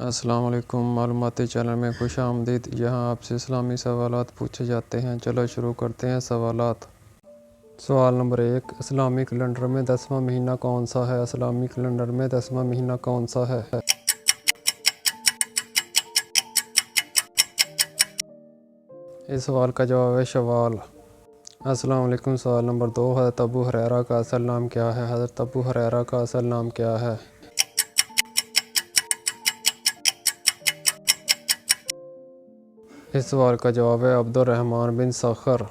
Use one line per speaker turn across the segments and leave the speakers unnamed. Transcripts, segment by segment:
السلام علیکم، معلوماتی چینل میں خوش آمدید۔ یہاں آپ سے اسلامی سوالات پوچھے جاتے ہیں۔ چلو شروع کرتے ہیں سوالات۔ سوال نمبر 1، اسلامی کیلنڈر میں 10واں مہینہ کون سا ہے؟ اسلامی کیلنڈر میں 10واں مہینہ کون سا ہے؟ اس سوال کا جواب ہے شوال۔ السلام علیکم۔ سوال نمبر 2، حضرت ابو ہریرہ کا اصل نام کیا ہے؟ حضرت ابو ہریرہ کا اصل نام کیا ہے؟ اس سوال کا جواب ہے عبد الرحمن بن سخر۔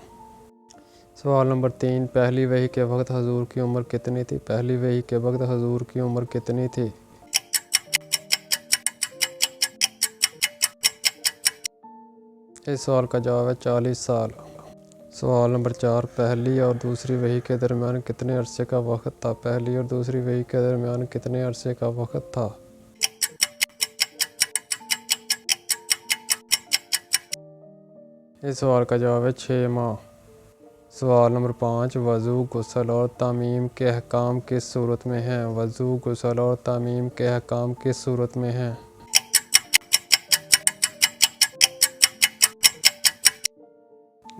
سوال نمبر 3، پہلی وحی کے وقت حضور کی عمر کتنی تھی؟ پہلی وحی کے وقت حضور کی عمر کتنی تھی؟ اس سوال کا جواب ہے 40 سال۔ سوال نمبر 4، پہلی اور دوسری وحی کے درمیان کتنے عرصے کا وقت تھا؟ پہلی اور دوسری وحی کے درمیان کتنے عرصے کا وقت تھا؟ اس سوال کا جواب ہے 6 ماہ۔ سوال نمبر 5، وضو، غسل اور تیمم کے احکام کس صورت میں ہیں؟ وضو، غسل اور تیمم کے احکام کس صورت میں ہیں؟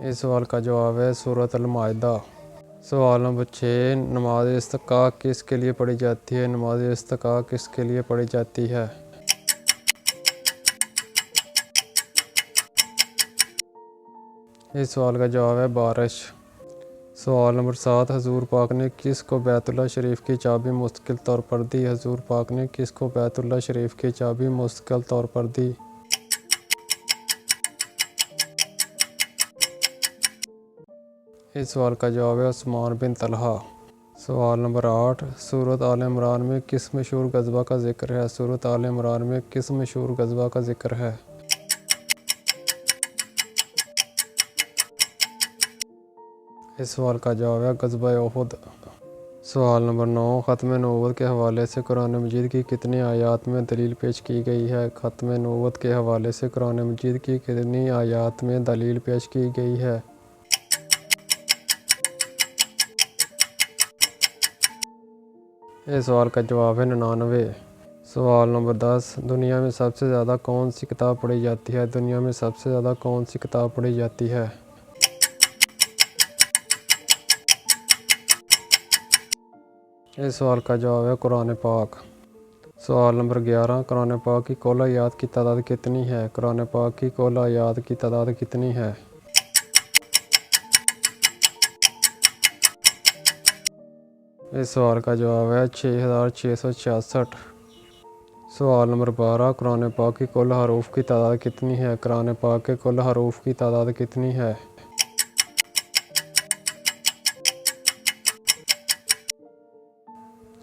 اس سوال کا جواب ہے سورۃ المائدہ۔ سوال نمبر 6، نماز استسقاء کس کے لیے پڑھی جاتی ہے؟ نماز استسقاء کس کے لیے پڑھی جاتی ہے؟ اس سوال کا جواب ہے بارش۔ سوال نمبر 7، حضور پاک نے کس کو بیت اللہ شریف کی چابی مستقل طور پر دی؟ حضور پاک نے کس کو بیت اللہ شریف کی چابی مستقل طور پر دی؟ اس سوال کا جواب ہے عثمان بن طلحہ۔ سوال نمبر 8، سورۃ آل عمران میں کس مشہور غزوہ کا ذکر ہے؟ سورۃ آل عمران میں کس مشہور غزوہ کا ذکر ہے؟ اس سوال کا جواب ہے غزوہ احد۔ سوال نمبر 9، ختم نبوت کے حوالے سے قرآن مجید کی کتنی آیات میں دلیل پیش کی گئی ہے؟ ختم نبوت کے حوالے سے قرآن مجید کی کتنی آیات میں دلیل پیش کی گئی ہے؟ اس سوال کا جواب ہے 99۔ سوال نمبر 10، دنیا میں سب سے زیادہ کون سی کتاب پڑھی جاتی ہے؟ دنیا میں سب سے زیادہ کون سی کتاب پڑھی جاتی ہے؟ اس سوال کا جواب ہے قرآن پاک۔ سوال نمبر 11، قرآن پاک کی کل آیات کی تعداد کتنی ہے؟ قرآن پاک کی کل آیات کی تعداد کتنی ہے؟ اس سوال کا جواب ہے 6666۔ سوال نمبر 12، قرآن پاک کی کل حروف کی تعداد کتنی ہے؟ قرآن پاک کے کل حروف کی تعداد کتنی ہے؟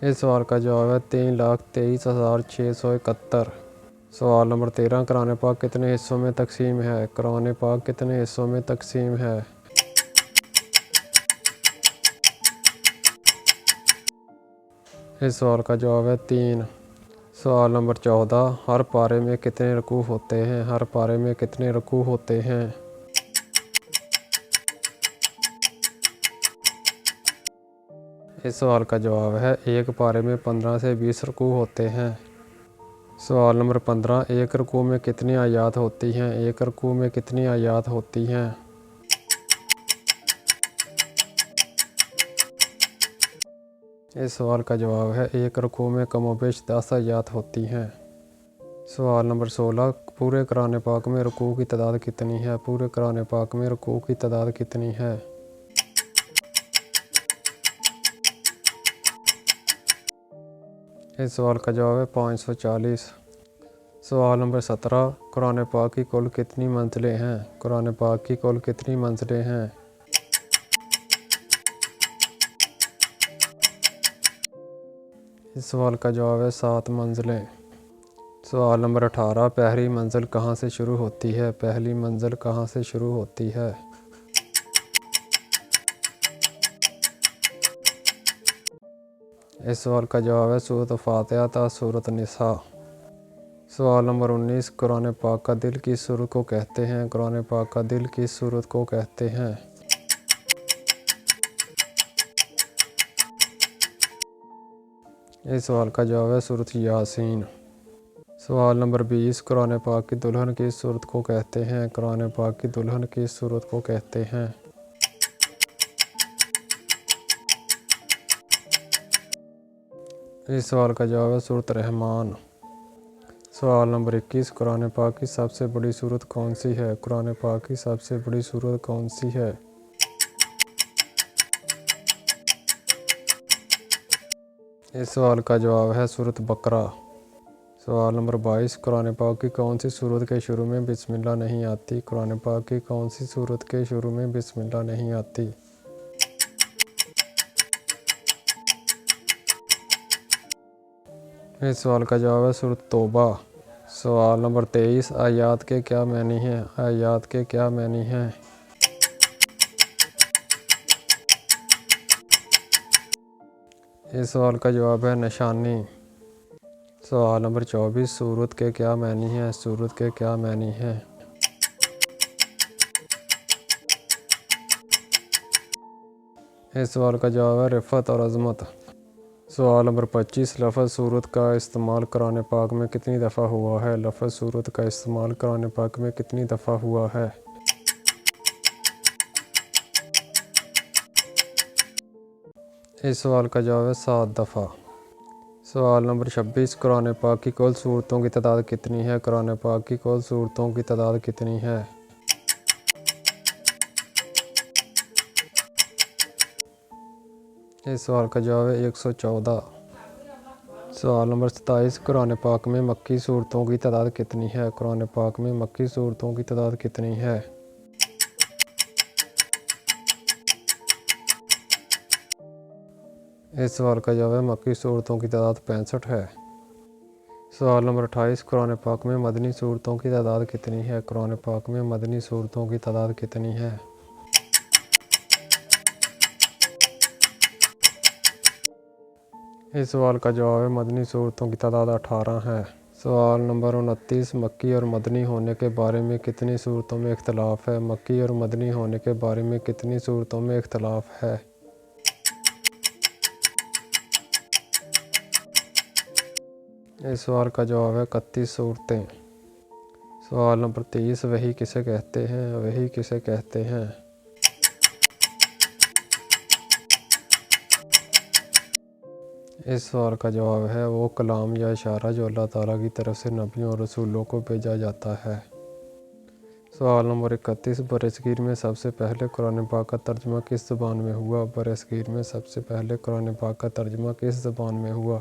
اس سوال کا جواب ہے 3,23,671۔ سوال نمبر 13، قرآن پاک کتنے حصوں میں تقسیم ہے؟ قرآن پاک کتنے حصوں میں تقسیم ہے؟ اس سوال کا جواب ہے 3۔ سوال نمبر 14، ہر پارے میں کتنے رکوع ہوتے ہیں؟ ہر پارے میں کتنے رکوع ہوتے ہیں؟ اس سوال کا جواب ہے ایک پارے میں 15 سے 20 رکوع ہوتے ہیں۔ سوال نمبر 15، ایک رکوع میں کتنی آیات ہوتی ہیں؟ ایک رکوع میں کتنی آیات ہوتی ہیں؟ اس سوال کا جواب ہے ایک رکوع میں کم و بیش 10 آیات ہوتی ہیں۔ سوال نمبر 16، پورے قرآن پاک میں رکوع کی تعداد کتنی ہے؟ پورے قرآن پاک میں رکوع کی تعداد کتنی ہے؟ اس سوال کا جواب ہے 540۔ سوال نمبر 17، قرآن پاک کی کل کتنی منزلیں ہیں؟ قرآن پاک کی کل کتنی منزلیں ہیں؟ اس سوال کا جواب ہے 7 منزلیں۔ سوال نمبر 18، پہلی منزل کہاں سے شروع ہوتی ہے؟ پہلی منزل کہاں سے شروع ہوتی ہے؟ اس سوال کا جواب ہے سورۃ فاتحہ تا سورۃ النساء۔ سوال نمبر 19، قرآن پاک کا دل کس سورت کو کہتے ہیں؟ قرآن پاک کا دل کس سورت کو کہتے ہیں؟ اس سوال کا جواب ہے سورۃ یاسین۔ سوال نمبر 20 قرآن پاک کی دلہن کی صورت کو کہتے ہیں؟ قرآن پاک کی دلہن کی صورت کو کہتے ہیں؟ اس سوال کا جواب ہے سورۃ رحمان۔ سوال نمبر 21 قرآن پاک کی سب سے بڑی سورت کون سی ہے؟ قرآن پاک کی سب سے بڑی سورت کون سی ہے؟ اس سوال کا جواب ہے سورۃ بقرہ۔ سوال نمبر 22 قرآن پاک کی کون سی سورت کے شروع میں بسم اللہ نہیں آتی؟ قرآن پاک کی کون سی سورت کے شروع میں بسم اللہ نہیں آتی؟ اس سوال کا جواب ہے سورۃ توبہ۔ سوال نمبر 23 آیات کے کیا معنی ہیں؟ آیات کے کیا معنی ہیں؟ اس سوال کا جواب ہے نشانی۔ سوال نمبر 24 سورت کے کیا معنی ہیں؟ سورت کے کیا معنی ہیں؟ اس سوال کا جواب ہے رفعت اور عظمت۔ سوال نمبر 25 لفظ سورت کا استعمال قرآن پاک میں کتنی دفعہ ہوا ہے؟ لفظ سورت کا استعمال قرآن پاک میں کتنی دفعہ ہوا ہے؟ اس سوال کا جواب ہے 7 دفعہ۔ سوال نمبر 26 قرآن پاک کی کل سورتوں کی تعداد کتنی ہے؟ قرآن پاک کی کل سورتوں کی تعداد کتنی ہے؟ اس سوال کا جواب ہے 114۔ سوال نمبر 27 قرآن پاک میں مکی سورتوں کی تعداد کتنی ہے؟ قرآن پاک میں مکی سورتوں کی تعداد کتنی ہے؟ اس سوال کا جواب ہے مکی صورتوں کی تعداد 65 ہے۔ سوال نمبر 28 قرآن پاک میں مدنی صورتوں کی تعداد کتنی ہے؟ قرآن پاک میں مدنی صورتوں کی تعداد کتنی ہے؟ اس سوال کا جواب ہے مدنی صورتوں کی تعداد 18 ہے۔ سوال نمبر 29 مکی اور مدنی ہونے کے بارے میں کتنی صورتوں میں اختلاف ہے؟ مکی اور مدنی ہونے کے بارے میں کتنی صورتوں میں اختلاف ہے؟ اس سوال کا جواب ہے 31 صورتیں۔ سوال نمبر 30 وحی کسے کہتے ہیں؟ وحی کسے کہتے ہیں؟ اس سوال کا جواب ہے وہ کلام یا اشارہ جو اللہ تعالیٰ کی طرف سے نبیوں اور رسولوں کو بھیجا جاتا ہے۔ سوال نمبر 31 برصغیر میں سب سے پہلے قرآن پاک کا ترجمہ کس زبان میں ہوا؟ برصغیر میں سب سے پہلے قرآن پاک کا ترجمہ کس زبان میں ہوا؟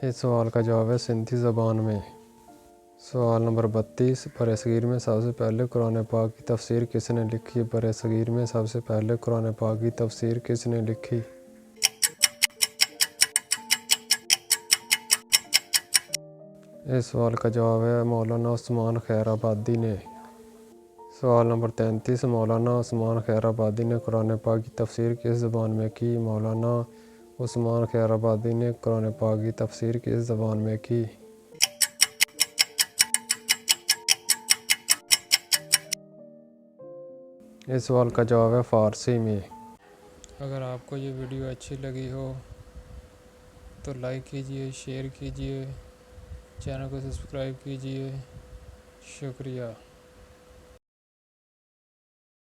اس سوال کا جواب ہے سندھی زبان میں۔ سوال نمبر 32 برصغیر میں سب سے پہلے قرآن پاک کی تفسیر کس نے لکھی؟ برصغیر میں سب سے پہلے قرآن پاک کی تفسیر کس نے لکھی؟ اس سوال کا جواب ہے مولانا عثمان خیر آبادی نے۔ سوال نمبر 33 مولانا عثمان خیر آبادی نے قرآن پاک کی تفسیر کس زبان میں کی؟ مولانا عثمان خیر آبادی نے قرآن پاک کی تفسیر کس زبان میں کی؟ اس سوال کا جواب ہے فارسی میں۔ اگر آپ کو یہ ویڈیو اچھی لگی ہو تو لائک کیجئے، شیئر کیجئے، چینل کو سبسکرائب کیجئے۔ شکریہ۔